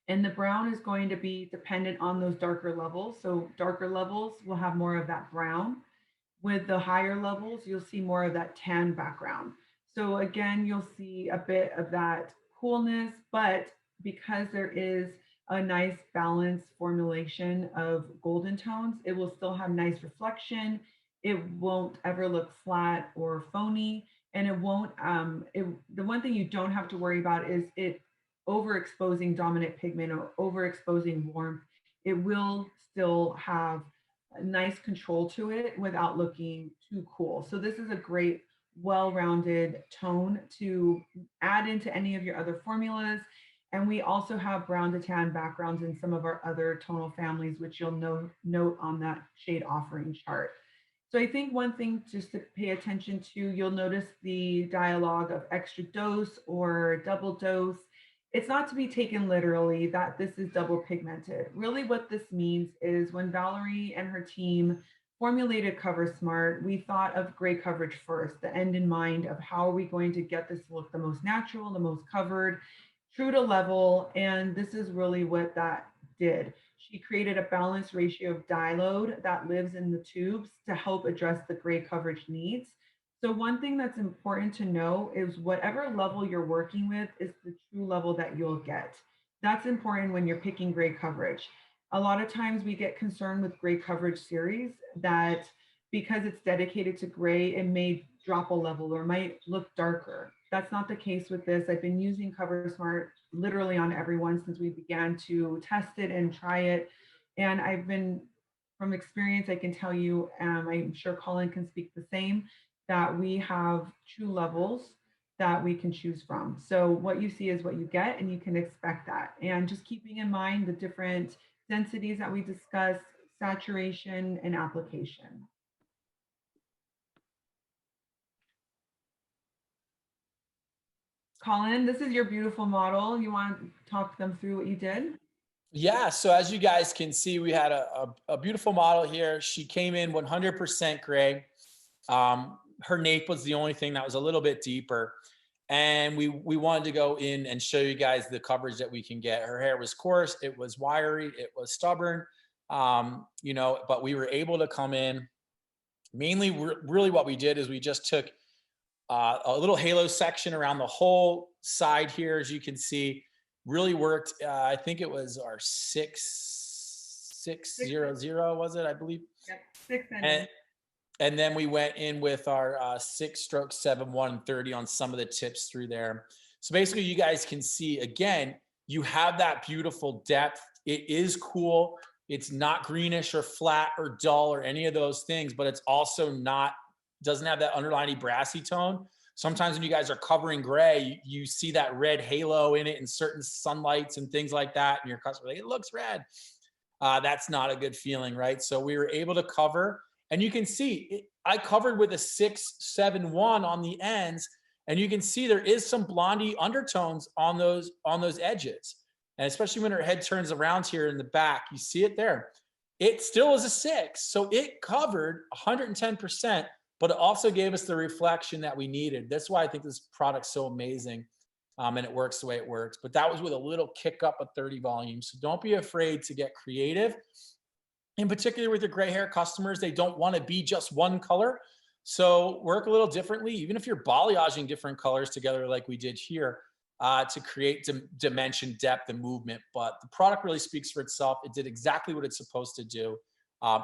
And the brown is going to be dependent on those darker levels. So darker levels will have more of that brown. With the higher levels, you'll see more of that tan background. So again, you'll see a bit of that coolness, but because there is a nice balanced formulation of golden tones. It will still have nice reflection. It won't ever look flat or phony. And it won't, the one thing you don't have to worry about is it overexposing dominant pigment or overexposing warmth. It will still have a nice control to it without looking too cool. So this is a great well-rounded tone to add into any of your other formulas. And we also have brown to tan backgrounds in some of our other tonal families, which you'll note on that shade offering chart. So I think one thing just to pay attention to, you'll notice the dialogue of extra dose or double dose. It's not to be taken literally that this is double pigmented. Really what this means is when Valerie and her team formulated CoverSmart, we thought of gray coverage first, the end in mind of how are we going to get this to look the most natural, the most covered, true to level. And this is really what that did. She created a balanced ratio of dye load that lives in the tubes to help address the gray coverage needs. So one thing that's important to know is whatever level you're working with is the true level that you'll get. That's important when you're picking gray coverage. A lot of times we get concerned with gray coverage series that because it's dedicated to gray, it may drop a level or might look darker. That's not the case with this. I've been using CoverSmart literally on everyone since we began to test it and try it. And I've been, from experience, I can tell you, I'm sure Colin can speak the same, that we have true levels that we can choose from. So what you see is what you get, and you can expect that. And just keeping in mind the different densities that we discussed, saturation and application. Colin, this is your beautiful model. You want to talk them through what you did? Yeah, so as you guys can see, we had a beautiful model here. She came in 100% gray. Her nape was the only thing that was a little bit deeper. And we wanted to go in and show you guys the coverage that we can get. Her hair was coarse, it was wiry, it was stubborn, you know, but we were able to come in. Mainly, really what we did is we just took a little halo section around the whole side here, as you can see, really worked. I think it was our 6600, was it? I believe. Yep, 600. And then we went in with our 6-stroke 7-1-30 on some of the tips through there. So basically, you guys can see, again, you have that beautiful depth. It is cool. It's not greenish or flat or dull or any of those things, but it's also not, doesn't have that underlying brassy tone. Sometimes when you guys are covering gray, you see that red halo in it in certain sunlights and things like that. And your customer like, it looks red. That's not a good feeling, right? So we were able to cover, and you can see I covered with a 6-7-1 on the ends, and you can see there is some blondie undertones on those edges. And especially when her head turns around here in the back, you see it there. It still is a 6. So it covered 110%, but it also gave us the reflection that we needed. That's why I think this product's so amazing. And it works the way it works. But that was with a little kick up of 30 volumes. So don't be afraid to get creative. In particular with your gray hair customers, they don't want to be just one color. So work a little differently, even if you're balayaging different colors together like we did here, to create dimension, depth, and movement. But the product really speaks for itself. It did exactly what it's supposed to do.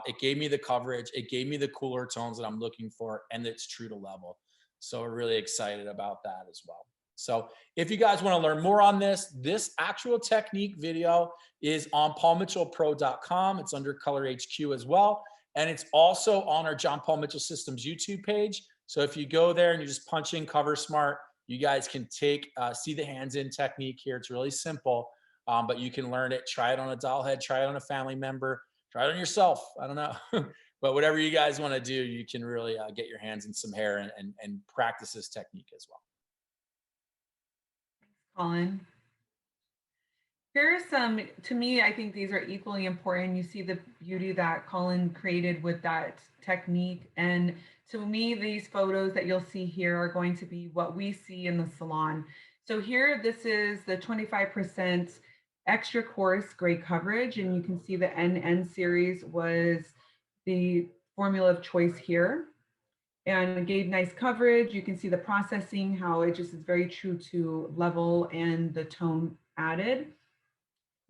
It gave me the coverage. It gave me the cooler tones that I'm looking for, and it's true to level. So we're really excited about that as well. So if you guys want to learn more on this actual technique video is on paulmitchellpro.com. It's under Color HQ as well. And it's also on our John Paul Mitchell Systems YouTube page. So if you go there and you just punch in CoverSmart, you guys can see the hands-in technique here. It's really simple, but you can learn it, try it on a doll head, try it on a family member, try it on yourself. I don't know. But whatever you guys want to do, you can really get your hands in some hair and practice this technique as well. Colin. Here are some, to me, I think these are equally important. You see the beauty that Colin created with that technique. And to me, these photos that you'll see here are going to be what we see in the salon. So here, this is the 25% extra coarse gray coverage. And you can see the NN series was the formula of choice here. And it gave nice coverage. You can see the processing, how it just is very true to level and the tone added.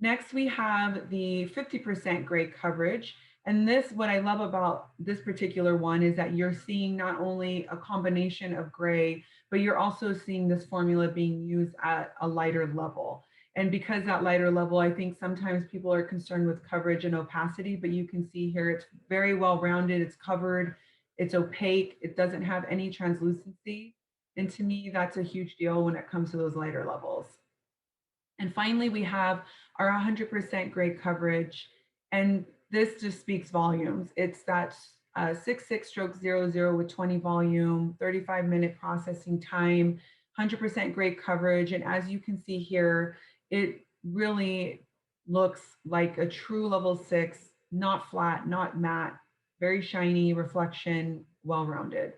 Next, we have the 50% gray coverage. And this, what I love about this particular one is that you're seeing not only a combination of gray, but you're also seeing this formula being used at a lighter level. And because that lighter level, I think sometimes people are concerned with coverage and opacity, but you can see here it's very well rounded, it's covered, it's opaque, it doesn't have any translucency. And to me, that's a huge deal when it comes to those lighter levels. And finally, we have our 100% gray coverage. And this just speaks volumes. It's that 66/00 with 20 volume, 35-minute processing time, 100% gray coverage. And as you can see here, it really looks like a true level 6, not flat, not matte, very shiny, reflection, well-rounded.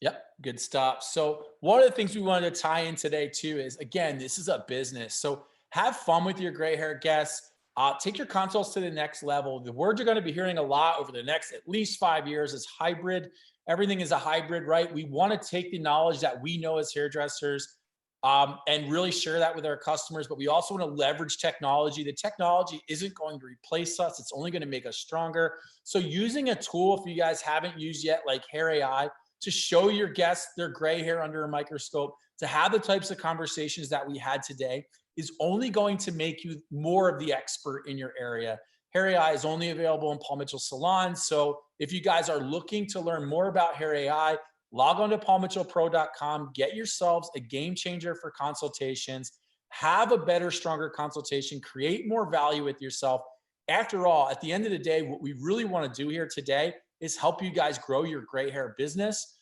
Yep, good stuff. So one of the things we wanted to tie in today too is, again, this is a business. So have fun with your gray hair guests. Take your consults to the next level. The word you're going to be hearing a lot over the next at least 5 years is hybrid. Everything is a hybrid, right? We want to take the knowledge that we know as hairdressers and really share that with our customers. But we also want to leverage technology. The technology isn't going to replace us. It's only going to make us stronger. So using a tool, if you guys haven't used yet, like Hair AI, to show your guests their gray hair under a microscope, to have the types of conversations that we had today, is only going to make you more of the expert in your area. Hair AI is only available in Paul Mitchell salons. So if you guys are looking to learn more about Hair AI, log on to paulmitchellpro.com, get yourselves a game changer for consultations, have a better, stronger consultation, create more value with yourself. After all, at the end of the day, what we really want to do here today is help you guys grow your gray hair business,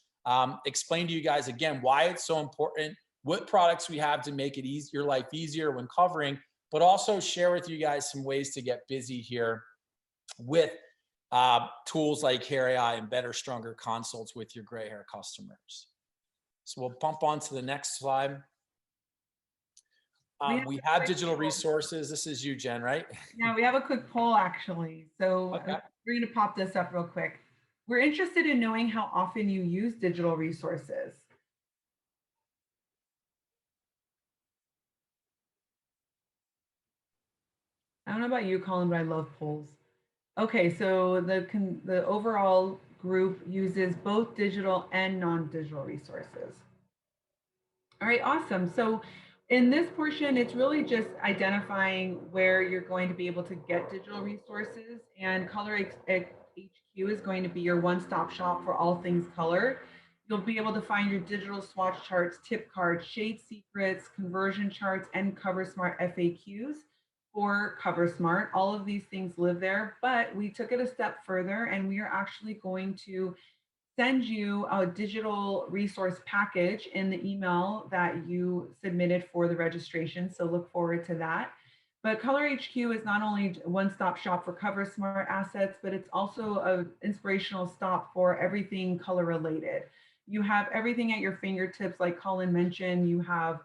explain to you guys again why it's so important, what products we have to make it easy, your life easier when covering, but also share with you guys some ways to get busy here with tools like Hair AI and better, stronger consults with your gray hair customers. So we'll bump on to the next slide. We have digital resources. This is you, Jen, right? Yeah, we have a quick poll actually. So Okay. we're going to pop this up real quick. We're interested in knowing how often you use digital resources. I don't know about you, Colin, but I love polls. Okay, so the overall group uses both digital and non-digital resources. All right, awesome. So in this portion, it's really just identifying where you're going to be able to get digital resources, and Color HQ is going to be your one-stop shop for all things color. You'll be able to find your digital swatch charts, tip cards, shade secrets, conversion charts, and CoverSmart FAQs for CoverSmart. All of these things live there, but we took it a step further and we are actually going to send you a digital resource package in the email that you submitted for the registration. So look forward to that. But Color HQ is not only a one-stop shop for CoverSmart assets, but it's also an inspirational stop for everything color related. You have everything at your fingertips, like Colin mentioned. You have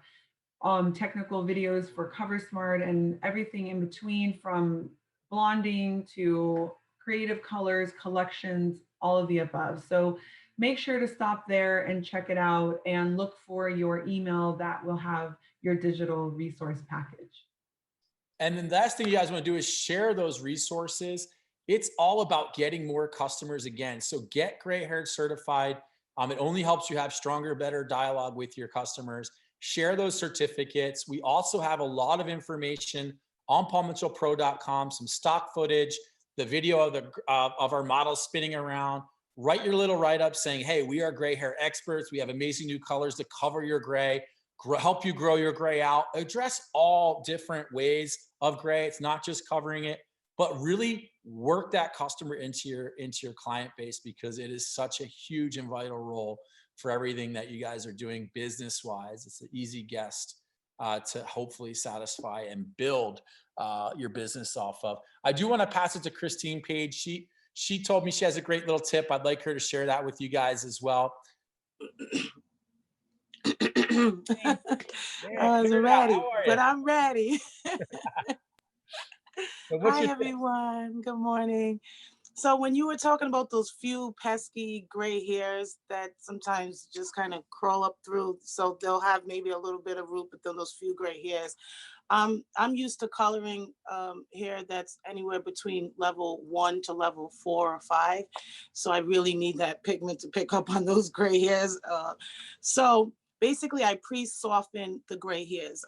technical videos for CoverSmart and everything in between, from blonding to creative colors, collections, all of the above. So make sure to stop there and check it out and look for your email that will have your digital resource package. And then the last thing you guys want to do is share those resources. It's all about getting more customers again. So get gray haired certified. It only helps you have stronger, better dialogue with your customers. Share those certificates. We also have a lot of information on paulmitchellpro.com, some stock footage, the video of our models spinning around. Write your little write-up saying, hey, we are gray hair experts. We have amazing new colors to cover your gray, help you grow your gray out, address all different ways of gray. It's not just covering it, but really work that customer into your client base, because it is such a huge and vital role for everything that you guys are doing business-wise. It's an easy guest to hopefully satisfy and build your business off of. I do want to pass it to Christine Page. She told me she has a great little tip. I'd like her to share that with you guys as well. I wasn't ready, but I'm ready. So Hi, everyone. Good morning. So when you were talking about those few pesky gray hairs that sometimes just kind of crawl up through, so they'll have maybe a little bit of root, but then those few gray hairs. I'm used to coloring hair that's anywhere between level 1 to level 4 or 5. So I really need that pigment to pick up on those gray hairs. So basically I pre-soften the gray hairs.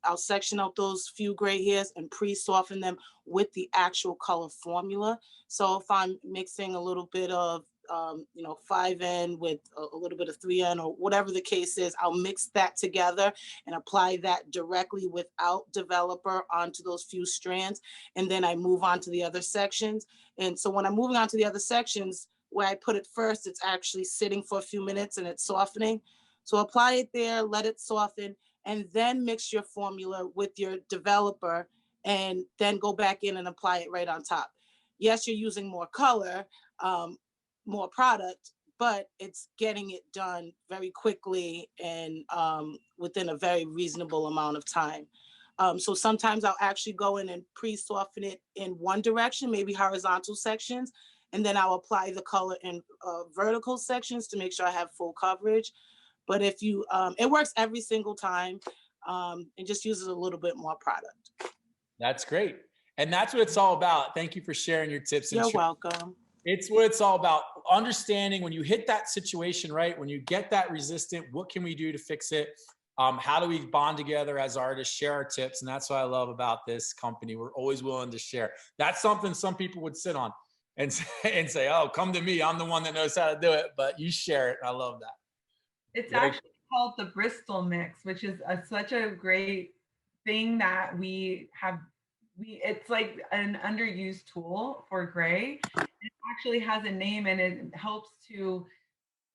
I'll section out those few gray hairs and pre-soften them with the actual color formula. So if I'm mixing a little bit of 5N with a little bit of 3N or whatever the case is, I'll mix that together and apply that directly without developer onto those few strands. And then I move on to the other sections. And so when I'm moving on to the other sections, where I put it first, it's actually sitting for a few minutes and it's softening. So apply it there, let it soften, and then mix your formula with your developer and then go back in and apply it right on top. Yes, you're using more color, more product, but it's getting it done very quickly and within a very reasonable amount of time. So sometimes I'll actually go in and pre-soften it in one direction, maybe horizontal sections, and then I'll apply the color in vertical sections to make sure I have full coverage. But if you, it works every single time. It just uses a little bit more product. That's great. And that's what it's all about. Thank you for sharing your tips. You're welcome. It's what it's all about. Understanding when you hit that situation, right? When you get that resistant, what can we do to fix it? How do we bond together as artists, share our tips? And that's what I love about this company. We're always willing to share. That's something some people would sit on and say, oh, come to me. I'm the one that knows how to do it. But you share it. I love that. It's actually called the Bristol mix, which is such a great thing that we have. It's like an underused tool for gray. It actually has a name and it helps to,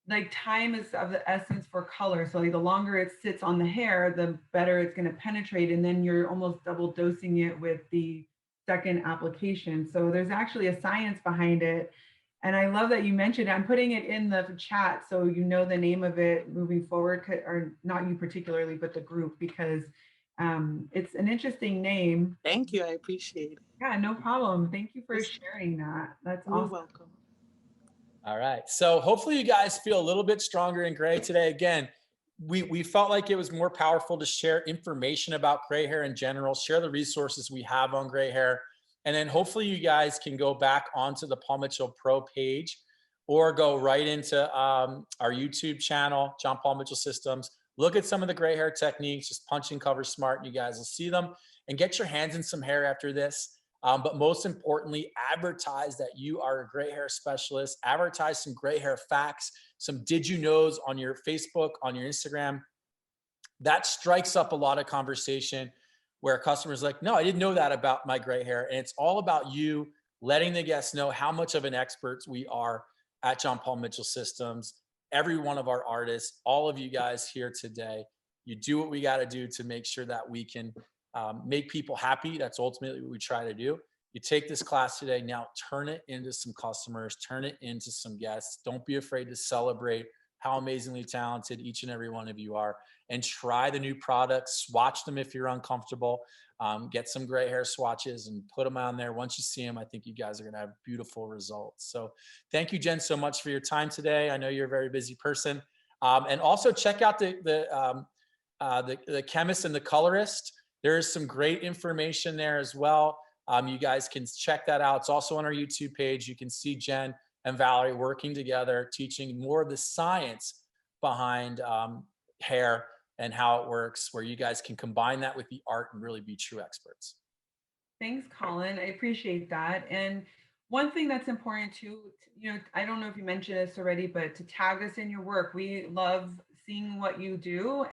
like, time is of the essence for color. So like, the longer it sits on the hair, the better it's going to penetrate. And then you're almost double dosing it with the second application. So there's actually a science behind it. And I love that you mentioned it. I'm putting it in the chat so you know the name of it moving forward, or not you particularly, but the group, because it's an interesting name. Thank you. I appreciate it. Yeah, no problem. Thank you for sharing that. That's awesome. You're welcome. All right. So hopefully you guys feel a little bit stronger in gray today. Again, we felt like it was more powerful to share information about gray hair in general, share the resources we have on gray hair. And then hopefully you guys can go back onto the Paul Mitchell Pro page or go right into our YouTube channel, John Paul Mitchell Systems. Look at some of the gray hair techniques, just punch in CoverSmart, and you guys will see them, and get your hands in some hair after this. But most importantly, advertise that you are a gray hair specialist, advertise some gray hair facts, some did you knows on your Facebook, on your Instagram. That strikes up a lot of conversation where customers are like, no, I didn't know that about my gray hair. And it's all about you letting the guests know how much of an expert we are at John Paul Mitchell Systems. Every one of our artists, all of you guys here today, you do what we got to do to make sure that we can make people happy. That's ultimately what we try to do. You take this class today, now turn it into some customers, turn it into some guests. Don't be afraid to celebrate how amazingly talented each and every one of you are, and try the new products, swatch them if you're uncomfortable, get some gray hair swatches and put them on there. Once you see them, I think you guys are going to have beautiful results. So thank you, Jen, so much for your time today. I know you're a very busy person. And also check out the chemist and the colorist. There is some great information there as well. You guys can check that out. It's also on our YouTube page. You can see Jen and Valerie working together, teaching more of the science behind hair and how it works, where you guys can combine that with the art and really be true experts. Thanks, Colin. I appreciate that. And one thing that's important too, I don't know if you mentioned this already, but to tag us in your work. We love seeing what you do